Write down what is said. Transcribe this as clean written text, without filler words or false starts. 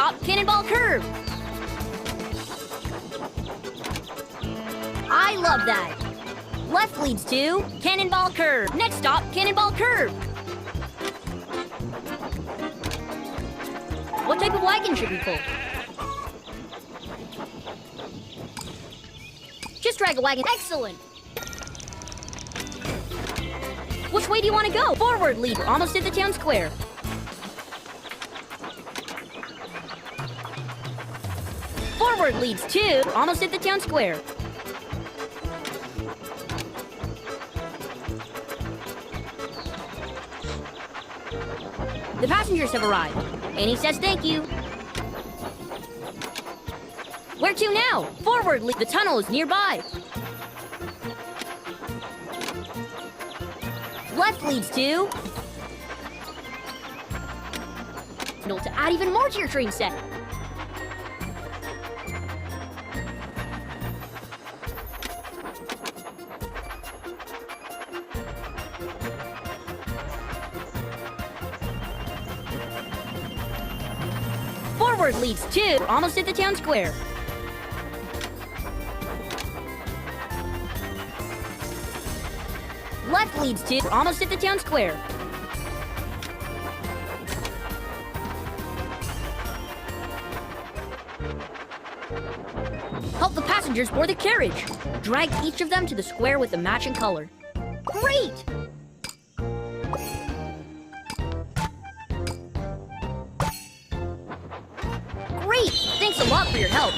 stop, cannonball curve. I love that. Left leads to cannonball curve. Next stop, cannonball curve. What type of wagon should we pull? Just drag a wagon. Excellent. Which way do you want to go? Forward lead. Almost at the town square. Forward leads to almost at the town square. The passengers have arrived. Annie says thank you. Where to now? Forward lead. The tunnel is nearby. Left leads to to add even more to your dream set. Forward leads to we're almost at the town square. Left leads to we're almost at the town square. Help the passengers board the carriage. Drag each of them to the square with the matching color. Great! Great! Thanks a lot for your help.